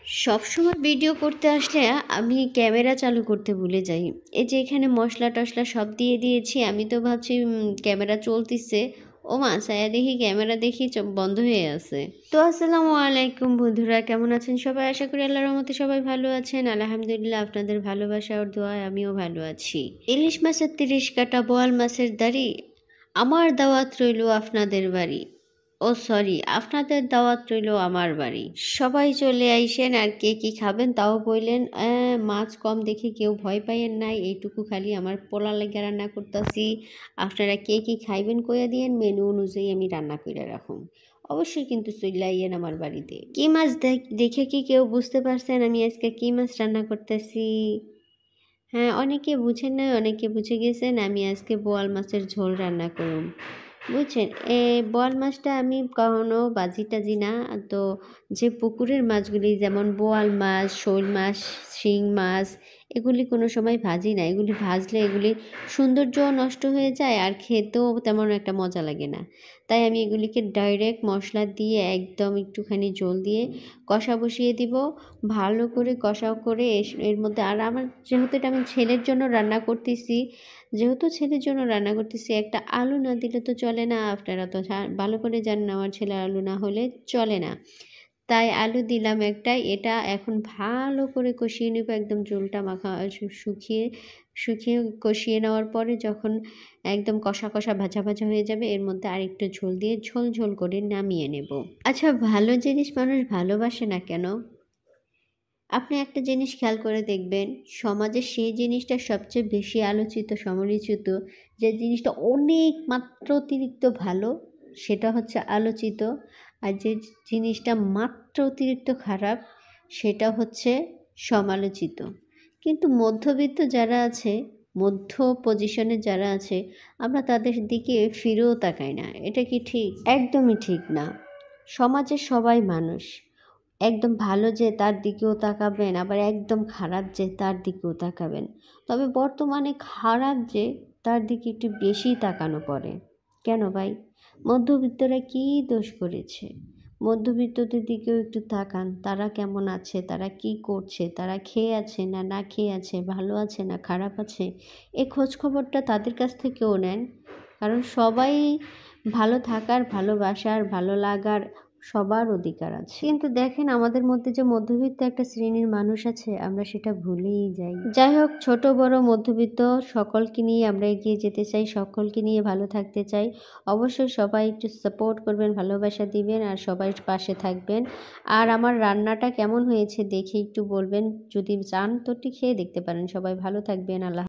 সবসময় ভিডিও করতে আসলে আমি ক্যামেরা চালু করতে ভুলে যাই। এই যে এখানে মশলা টশলা সব দিয়ে দিয়েছি, আমি তো ভাবছি ক্যামেরা চলতেছে। ও মা ছায়া দেখি ক্যামেরা দেখি বন্ধ হয়ে আছে। তো আসসালামু আলাইকুম বন্ধুরা, কেমন আছেন সবাই? আশা করি আল্লাহর রহমতে সবাই ভালো আছেন। আলহামদুলিল্লাহ, আপনাদের ভালোবাসা ও দোয়ায় আমিও ভালো আছি। ইলিশ মাছের 30 কাটা, বোয়াল মাছের দাড়ি, আমার দাওয়াত রইল আপনাদের বাড়ি। ও সরি, আপনাদের দাওয়াত রইল আমার বাড়ি। সবাই চলে আইসেন, আর কে কি খাবেন তাও বললেন। মাছ কম দেখে কেউ ভয় পাইয়েন নাই, এইটুকু খালি আমার পোলা লেগে রান্না করতেছি। আপনারা কে কি খাইবেন কইয়া দিয়েন, মেনু অনুযায়ী আমি রান্না করে রাখুন। অবশ্যই কিন্তু চলে আইয়েন আমার বাড়িতে। কি মাছ দেখে কি কেউ বুঝতে পারছেন আমি আজকে কি মাছ রান্না করতেছি? হ্যাঁ, অনেকে বুঝেন না, অনেকে বুঝে গেছেন। আমি আজকে বোয়াল মাছের ঝোল রান্না করুন, বুঝছেন? বোয়াল মাছটা আমি কখনো বাজি টাজি না তো। যে পুকুরের মাছগুলি যেমন বোয়াল মাছ, শোল মাছ, শিং মাছ, এগুলি কোনো সময় ভাজি না। এগুলি ভাজলে এগুলি সৌন্দর্য নষ্ট হয়ে যায়, আর খেতেও তেমন একটা মজা লাগে না। তাই আমি এগুলিকে ডাইরেক্ট মশলা দিয়ে একদম একটুখানি জল দিয়ে কষা বসিয়ে দিব। ভালো করে কষা করে এর মধ্যে, আর আমার যেহেতু এটা আমি ছেলের জন্য রান্না করতেছি, একটা আলু না দিলে তো চলে না। আপনারা তো ভালো করে জানেন আমার ছেলে আলু না হলে চলে না। তাই আলু দিলাম একটা। এটা এখন ভালো করে কষিয়ে নেব, একদম ঝোলটা মাখা শুকিয়ে শুকিয়ে কষিয়ে নেওয়ার পরে যখন একদম কষা কষা ভাজা ভাজা হয়ে যাবে, এর মধ্যে আরেকটু ঝোল দিয়ে ঝোল ঝোল করে নামিয়ে নেব। আচ্ছা, ভালো জিনিস মানুষ ভালোবাসে না কেন? আপনি একটা জিনিস খেয়াল করে দেখবেন, সমাজে সেই জিনিসটা সবচেয়ে বেশি আলোচিত সমালোচিত, যে জিনিসটা অনেক অতিরিক্ত ভালো, সেটা হচ্ছে আলোচিত। আর যে জিনিসটা মাত্র অতিরিক্ত খারাপ, সেটা হচ্ছে সমালোচিত। কিন্তু মধ্যবিত্ত যারা আছে, মধ্য পজিশনে যারা আছে, আমরা তাদের দিকে ফিরেও তাকাই না। এটা কি ঠিক? একদমই ঠিক না। সমাজে সবাই মানুষ। একদম ভালো যে তার দিকেও তাকাবেন, আবার একদম খারাপ যে তার দিকেও তাকাবেন। তবে বর্তমানে খারাপ যে তার দিকে একটু বেশি তাকানো পড়ে। কেন ভাই? মধ্যবিত্তরা কী দোষ করেছে? মধ্যবিত্তদের দিকেও একটু তাকান, তারা কেমন আছে, তারা কি করছে, তারা খেয়ে আছে না না খেয়ে আছে, ভালো আছে না খারাপ আছে, এই খোঁজ খবরটা তাদের কাছ থেকেও নেন। কারণ সবাই ভালো থাকার, ভালোবাসার, ভালো লাগার সবার অধিকার আছে। কিন্তু দেখেন, আমাদের মধ্যে যে মধ্যবিত্ত একটা শ্রেণীর মানুষ আছে, আমরা সেটা ভুলেই যাই। যাই হোক, ছোট বড় মধ্যবিত্ত সকলকে নিয়ে আমরা এগিয়ে যেতে চাই, সকলকে নিয়ে ভালো থাকতে চাই। অবশ্যই সবাই একটু সাপোর্ট করবেন, ভালোবাসা দিবেন, আর সবাই পাশে থাকবেন। আর আমার রান্নাটা কেমন হয়েছে দেখে একটু বলবেন। যদি চান তো একটু খেয়ে দেখতে পারেন। সবাই ভালো থাকবেন। আল্লাহ।